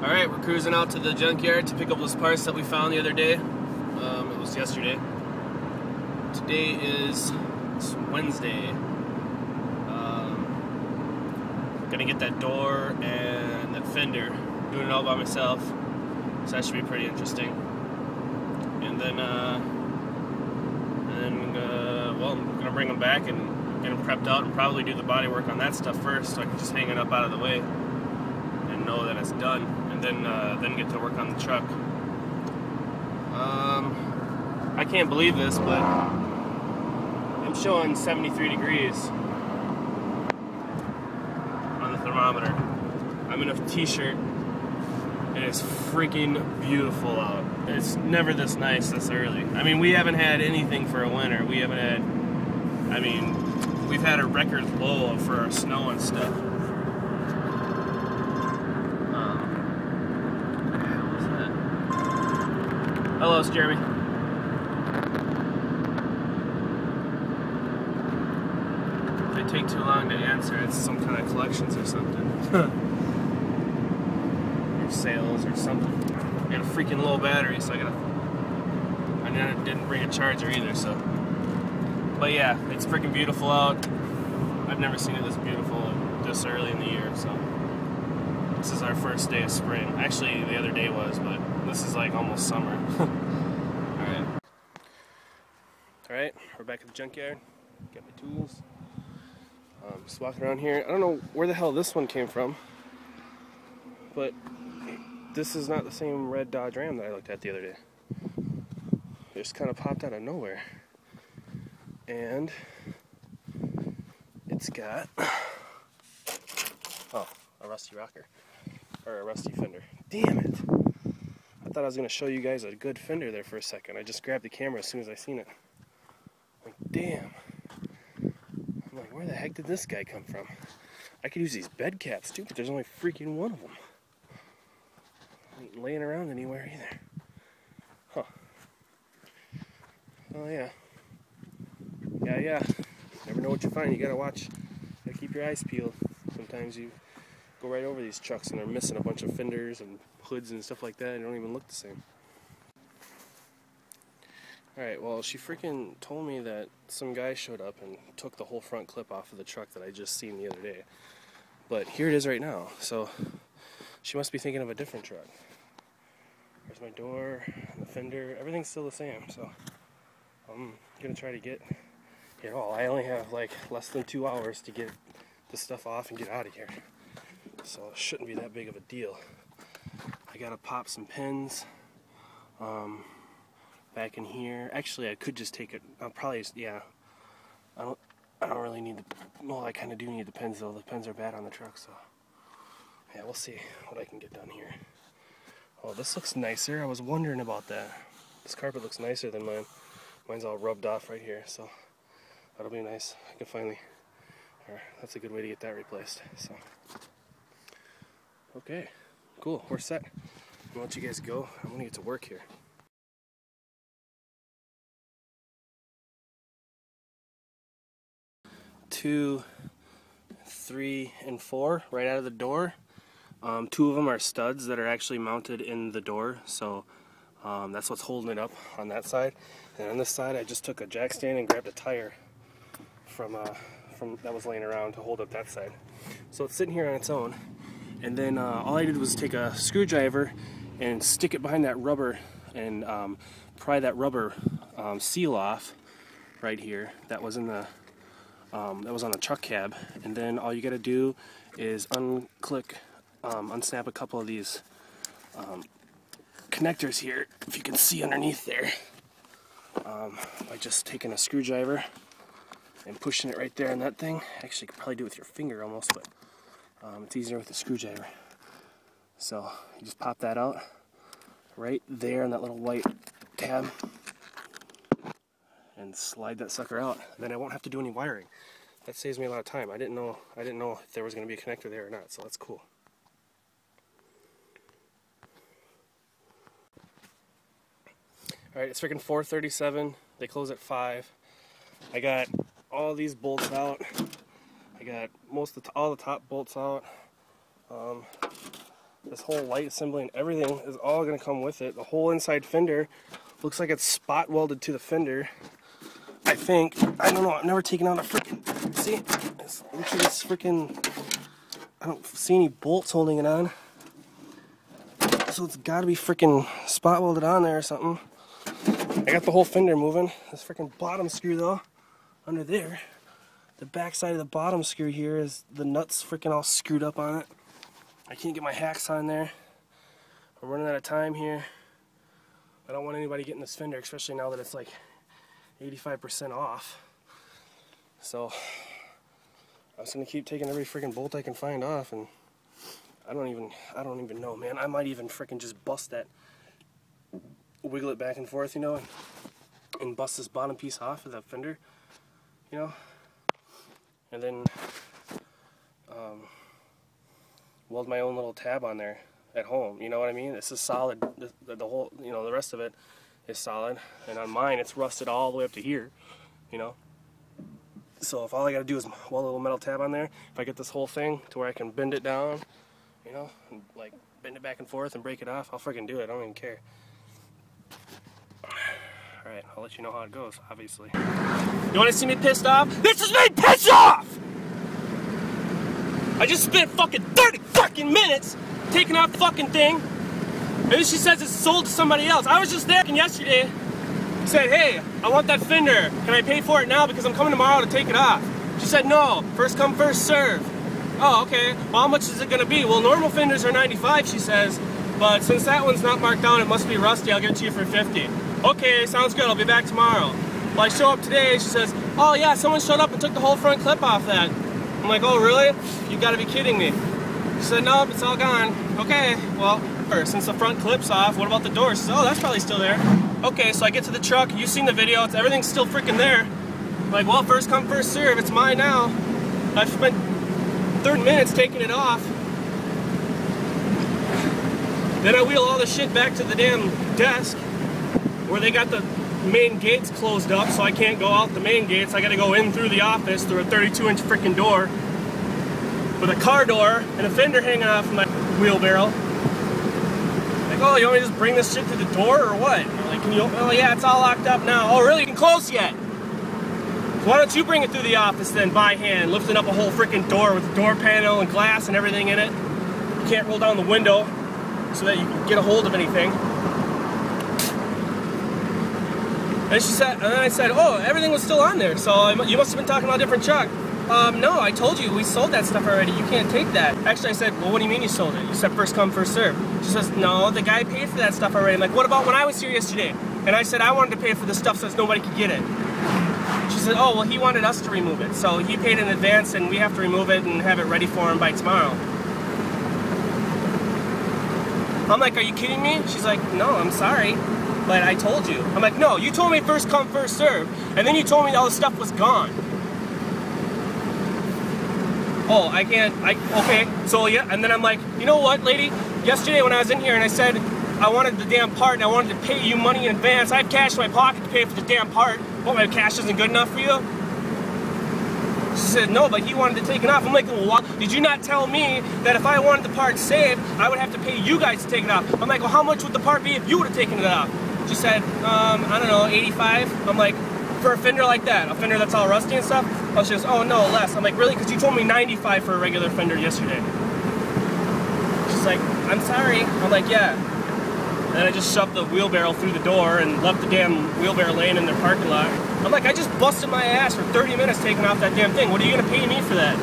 Alright, we're cruising out to the junkyard to pick up those parts that we found the other day. It was yesterday. Today is Wednesday. Gonna get that door and that fender. Doing it all by myself. So that should be pretty interesting. And then, well, I'm gonna bring them back and get them prepped out and probably do the body work on that stuff first so I can just hang it up out of the way and know that it's done. And then get to work on the truck. I can't believe this, but I'm showing 73 degrees on the thermometer. I'm in a t-shirt and it's freaking beautiful out. It's never this nice this early. I mean, we haven't had anything for a winter. We haven't had, I mean, we've had a record low for our snow and stuff. Hello, it's Jeremy. If they take too long to answer, it's some kind of collections or something. Or sales or something. I got a freaking low battery, so I didn't bring a charger either, so. But yeah, it's freaking beautiful out. I've never seen it this beautiful this early in the year, so. This is our first day of spring. Actually, the other day was, but this is like almost summer. Alright, we're back at the junkyard. Got my tools. Just walking around here. I don't know where the hell this one came from, but this is not the same red Dodge Ram that I looked at the other day. It just kind of popped out of nowhere. And it's got, oh, a rusty rocker. Or a rusty fender. Damn it! I thought I was going to show you guys a good fender there for a second. I just grabbed the camera as soon as I seen it. Like, damn. I'm like, where the heck did this guy come from? I could use these bed caps too, but there's only freaking one of them. I ain't laying around anywhere either. Huh. Oh yeah. Yeah. Never know what you find. You gotta watch. Gotta keep your eyes peeled. Sometimes you go right over these trucks and they're missing a bunch of fenders and hoods and stuff like that and they don't even look the same. Alright, well, she freaking told me that some guy showed up and took the whole front clip off of the truck that I just seen the other day. But here it is right now, so she must be thinking of a different truck. There's my door, and the fender, everything's still the same, so I'm gonna try to get it all. I only have like less than 2 hours to get this stuff off and get out of here. So it shouldn't be that big of a deal. I gotta pop some pins back in here. Actually, I could just take it. I'll probably, yeah. I don't really need the. Well, I kind of do need the pins though. The pins are bad on the truck, so yeah, we'll see what I can get done here. Oh, this looks nicer. I was wondering about that. This carpet looks nicer than mine. Mine's all rubbed off right here, so that'll be nice. I can finally. That's a good way to get that replaced. So. Okay, cool, we're set. I'm gonna let you guys go. I'm gonna get to work here. 2, 3, and 4 right out of the door. 2 of them are studs that are actually mounted in the door, so that's what's holding it up on that side. And on this side, I just took a jack stand and grabbed a tire from that was laying around to hold up that side. So it's sitting here on its own. And then all I did was take a screwdriver and stick it behind that rubber and pry that rubber seal off right here. That was in the that was on the truck cab. And then all you got to do is unsnap a couple of these connectors here, if you can see underneath there, by just taking a screwdriver and pushing it right there on that thing. Actually, you could probably do it with your finger almost, but it's easier with a screwdriver. So you just pop that out right there on that little white tab and slide that sucker out. Then I won't have to do any wiring. That saves me a lot of time. I didn't know if there was going to be a connector there or not, so that's cool. Alright, it's freaking 4:37. They close at 5. I got all these bolts out. I got all the top bolts out. This whole light assembly and everything is all going to come with it. The whole inside fender looks like it's spot welded to the fender. I think. I don't know. I've never taken out a freaking. See? Look at this freaking. I don't see any bolts holding it on. So it's got to be freaking spot welded on there or something. I got the whole fender moving. This freaking bottom screw though, under there. The back side of the bottom screw here is the nuts freaking all screwed up on it. I can't get my hacksaw in there. We're running out of time here. I don't want anybody getting this fender, especially now that it's like 85% off. So I'm just gonna keep taking every freaking bolt I can find off, and I don't even know, man. I might even freaking just bust that, wiggle it back and forth, you know, and bust this bottom piece off of that fender, you know, and then weld my own little tab on there at home, you know what I mean? This is solid, the whole, you know, the rest of it is solid, and on mine it's rusted all the way up to here, you know. So if all I gotta do is weld a little metal tab on there, if I get this whole thing to where I can bend it down, you know, and like bend it back and forth and break it off, I'll freaking do it. I don't even care. Alright, I'll let you know how it goes, obviously. You wanna see me pissed off? This is me pissed off! I just spent fucking 30 fucking minutes taking out the fucking thing, and then she says it's sold to somebody else. I was just there yesterday, said, hey, I want that fender. Can I pay for it now because I'm coming tomorrow to take it off? She said, no, first come, first serve. Oh, okay, well, how much is it gonna be? Well, normal fenders are 95, she says, but since that one's not marked down, it must be rusty, I'll give it to you for 50. Okay, sounds good, I'll be back tomorrow. Well, I show up today, she says, oh yeah, someone showed up and took the whole front clip off that. I'm like, oh really? You gotta be kidding me. She said, nope, it's all gone. Okay, well, since the front clip's off, what about the door? She says, oh, that's probably still there. Okay, so I get to the truck, you've seen the video, everything's still freaking there. I'm like, well, first come, first serve, it's mine now. I've spent 30 minutes taking it off. Then I wheel all the shit back to the damn desk where they got the main gates closed up, so I can't go out the main gates. I gotta go in through the office through a 32-inch freaking door with a car door and a fender hanging off my wheelbarrow. Like, oh, you want me to just bring this shit to the door or what? I'm like, can you open? Oh yeah, it's all locked up now. Oh really? You can close yet? Why don't you bring it through the office then by hand, lifting up a whole freaking door with a door panel and glass and everything in it. You can't roll down the window so that you can get a hold of anything. And she said, and then I said, oh, everything was still on there, so you must have been talking about a different truck. No, I told you, we sold that stuff already, you can't take that. Actually, I said, well, what do you mean you sold it? You said first come, first serve. She says, no, the guy paid for that stuff already. I'm like, what about when I was here yesterday? And I said, I wanted to pay for the stuff so nobody could get it. She said, oh, well, he wanted us to remove it, so he paid in advance and we have to remove it and have it ready for him by tomorrow. I'm like, are you kidding me? She's like, no, I'm sorry, but I told you. I'm like, no, you told me first come, first serve, and then you told me all the stuff was gone. Oh, I can't, okay, so yeah, and then I'm like, you know what, lady? Yesterday when I was in here and I said I wanted the damn part and I wanted to pay you money in advance, I have cash in my pocket to pay for the damn part. What, my cash isn't good enough for you? She said, no, but he wanted to take it off. I'm like, well, what? Did you not tell me that if I wanted the part saved, I would have to pay you guys to take it off? I'm like, well, how much would the part be if you would have taken it off? She said, I don't know, 85. I'm like, for a fender like that, a fender that's all rusty and stuff? Oh, she goes, oh, no, less. I'm like, really? Because you told me 95 for a regular fender yesterday. She's like, I'm sorry. I'm like, yeah. And then I just shoved the wheelbarrow through the door and left the damn wheelbarrow laying in their parking lot. I'm like, I just busted my ass for 30 minutes taking off that damn thing. What are you going to pay me for that?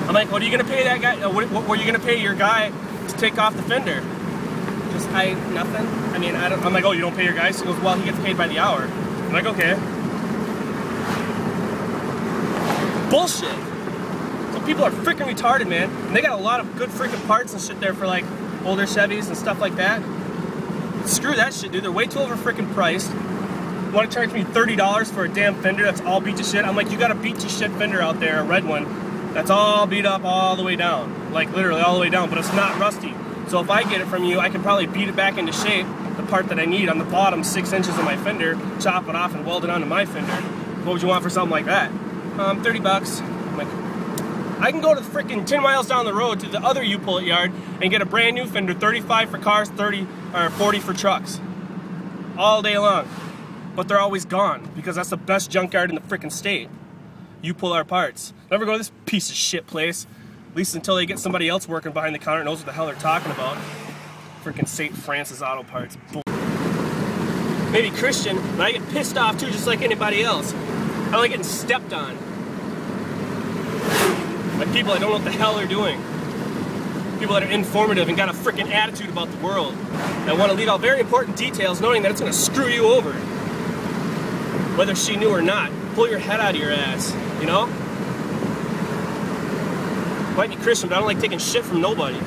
I'm like, what are you going to pay that guy? What were you going to pay your guy to take off the fender? Just, nothing. I mean, I'm like, oh, you don't pay your guy? She goes, well, he gets paid by the hour. I'm like, okay. Bullshit. Some people are freaking retarded, man. And they got a lot of good freaking parts and shit there for like older Chevys and stuff like that. Screw that shit, dude. They're way too over freaking priced. You want to charge me $30 for a damn fender that's all beat to shit? I'm like, you got a beat to shit fender out there, a red one, that's all beat up all the way down. Like literally all the way down, but it's not rusty. So if I get it from you, I can probably beat it back into shape, the part that I need on the bottom 6 inches of my fender, chop it off and weld it onto my fender. What would you want for something like that? 30 bucks. I'm like, I can go to the freaking 10 miles down the road to the other U-Pull yard and get a brand new fender, 35 for cars, 30 or 40 for trucks, all day long. But they're always gone because that's the best junkyard in the freaking state. U-Pull our parts. Never go to this piece of shit place, at least until they get somebody else working behind the counter and knows what the hell they're talking about. Freaking St. Francis Auto Parts. Maybe Christian, but I get pissed off too, just like anybody else. I don't like getting stepped on by people that don't know what the hell they're doing. People that are informative and got a freaking attitude about the world. That want to leave out very important details knowing that it's going to screw you over. Whether she knew or not. Pull your head out of your ass, you know? Might be Christian, but I don't like taking shit from nobody.